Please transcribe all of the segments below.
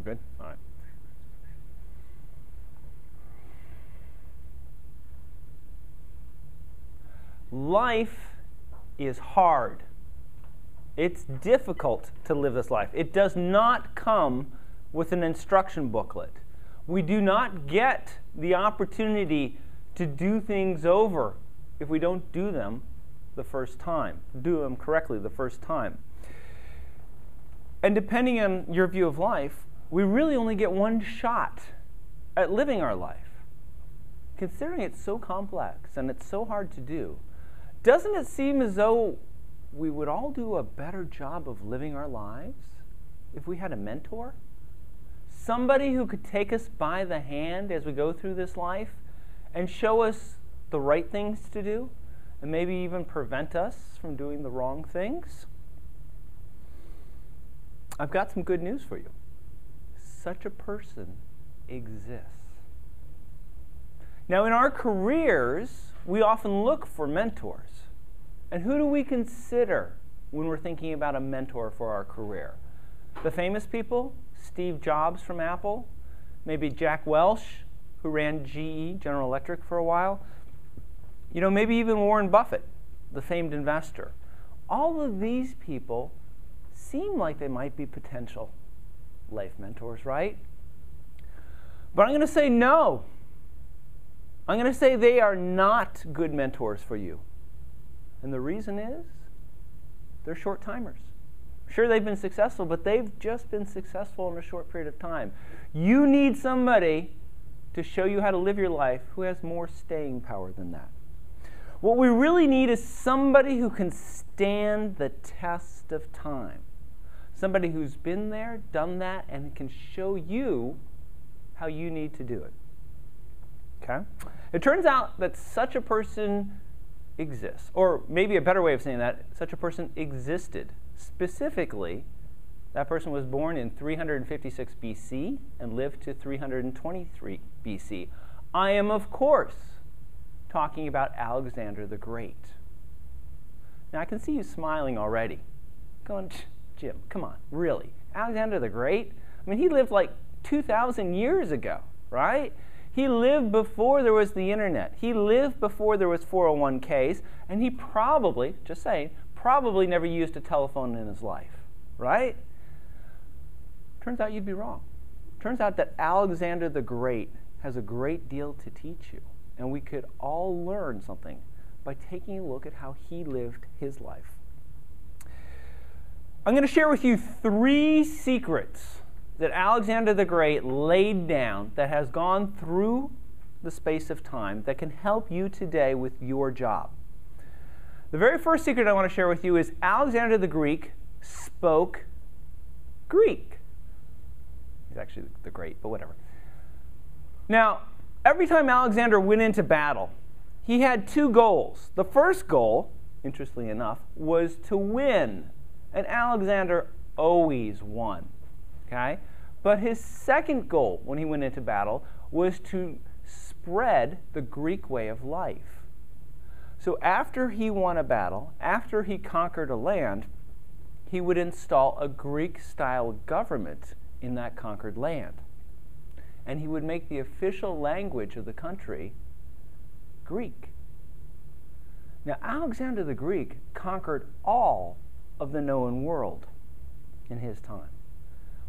We're good? All right. Life is hard. It's difficult to live this life. It does not come with an instruction booklet. We do not get the opportunity to do things over if we don't do them the first time, do them correctly the first time. And depending on your view of life, we really only get one shot at living our life. Considering it's so complex and it's so hard to do, doesn't it seem as though we would all do a better job of living our lives if we had a mentor? Somebody who could take us by the hand as we go through this life and show us the right things to do and maybe even prevent us from doing the wrong things? I've got some good news for you. Such a person exists. Now, in our careers, we often look for mentors. And who do we consider when we're thinking about a mentor for our career? The famous people? Steve Jobs from Apple? Maybe Jack Welch, who ran GE, General Electric, for a while? You know, maybe even Warren Buffett, the famed investor. All of these people seem like they might be potential life mentors, right? But I'm going to say no. I'm going to say they are not good mentors for you. And the reason is they're short-timers. Sure, they've been successful, but they've just been successful in a short period of time. You need somebody to show you how to live your life who has more staying power than that. What we really need is somebody who can stand the test of time. Somebody who's been there, done that, and can show you how you need to do it. Okay? It turns out that such a person exists. Or maybe a better way of saying that, such a person existed. Specifically, that person was born in 356 BC and lived to 323 BC. I am, of course, talking about Alexander the Great. Now, I can see you smiling already. Going, Jim, come on, really? Alexander the Great? I mean, he lived like 2,000 years ago, right? He lived before there was the internet. He lived before there was 401ks, and he probably, just saying, probably never used a telephone in his life, right? Turns out you'd be wrong. Turns out that Alexander the Great has a great deal to teach you, and we could all learn something by taking a look at how he lived his life. I'm going to share with you 3 secrets that Alexander the Great laid down that has gone through the space of time that can help you today with your job. The very first secret I want to share with you is Alexander the Greek spoke Greek. He's actually the Great, but whatever. Now, every time Alexander went into battle, he had 2 goals. The first goal, interestingly enough, was to win. And Alexander always won. Okay? But his second goal when he went into battle was to spread the Greek way of life. So after he won a battle, after he conquered a land, he would install a Greek-style government in that conquered land. And he would make the official language of the country Greek. Now, Alexander the Greek conquered all of the known world in his time.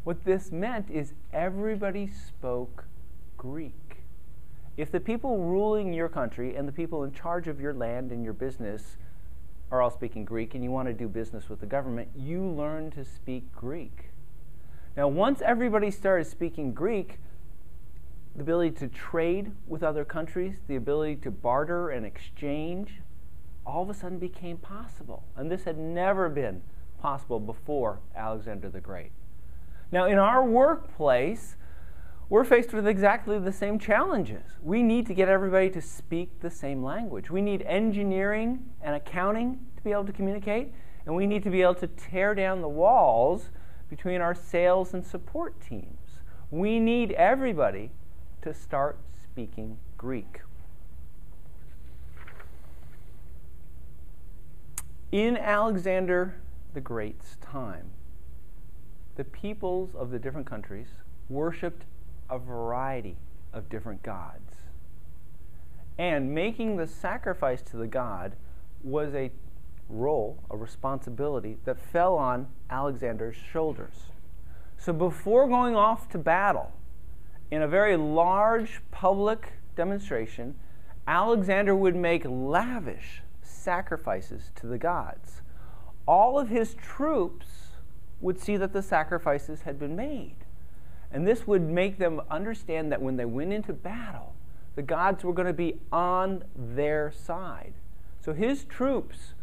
What this meant is everybody spoke Greek. If the people ruling your country and the people in charge of your land and your business are all speaking Greek and you want to do business with the government, you learn to speak Greek. Now, once everybody started speaking Greek, the ability to trade with other countries, the ability to barter and exchange, all of a sudden became possible. And this had never been possible before Alexander the Great. Now, in our workplace, we're faced with exactly the same challenges. We need to get everybody to speak the same language. We need engineering and accounting to be able to communicate, and we need to be able to tear down the walls between our sales and support teams. We need everybody to start speaking Greek. In Alexander the Great's time, the peoples of the different countries worshipped a variety of different gods. And making the sacrifice to the god was a role, a responsibility that fell on Alexander's shoulders. So before going off to battle, in a very large public demonstration, Alexander would make lavish sacrifices to the gods. All of his troops would see that the sacrifices had been made. And this would make them understand that when they went into battle, the gods were going to be on their side. So his troops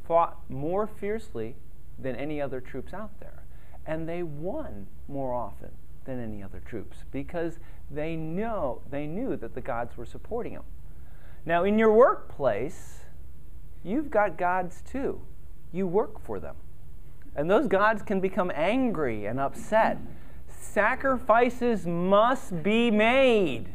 fought more fiercely than any other troops out there. And they won more often than any other troops because they knew that the gods were supporting them. Now, in your workplace, you've got gods too. You work for them. And those gods can become angry and upset. Sacrifices must be made.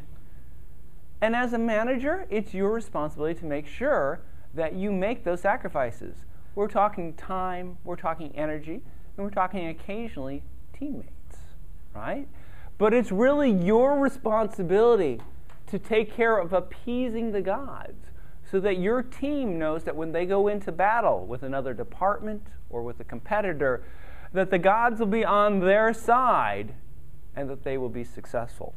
And as a manager, it's your responsibility to make sure that you make those sacrifices. We're talking time, we're talking energy, and we're talking occasionally teammates, right? But it's really your responsibility to take care of appeasing the gods so that your team knows that when they go into battle with another department or with a competitor, that the gods will be on their side and that they will be successful.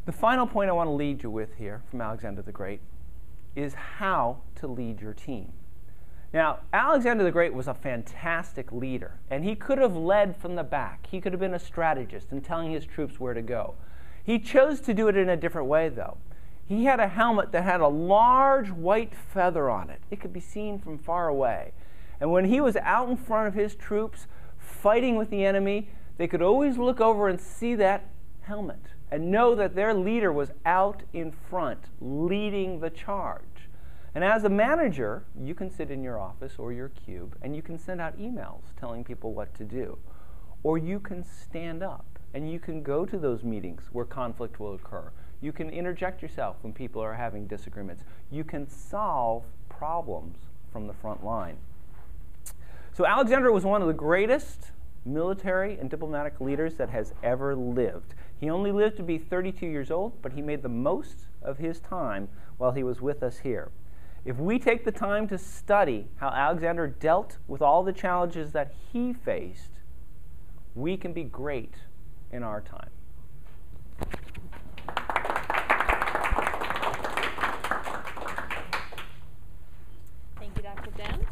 The final point I want to lead you with here from Alexander the Great is how to lead your team. Now, Alexander the Great was a fantastic leader, and he could have led from the back. He could have been a strategist and telling his troops where to go. He chose to do it in a different way, though. He had a helmet that had a large white feather on it. It could be seen from far away. And when he was out in front of his troops fighting with the enemy, they could always look over and see that helmet and know that their leader was out in front, leading the charge. And as a manager, you can sit in your office or your cube and you can send out emails telling people what to do. Or you can stand up and you can go to those meetings where conflict will occur. You can interject yourself when people are having disagreements. You can solve problems from the front line. So Alexander was one of the greatest military and diplomatic leaders that has ever lived. He only lived to be 32 years old, but he made the most of his time while he was with us here. If we take the time to study how Alexander dealt with all the challenges that he faced, we can be great in our time. Thank you, Dr. Ben.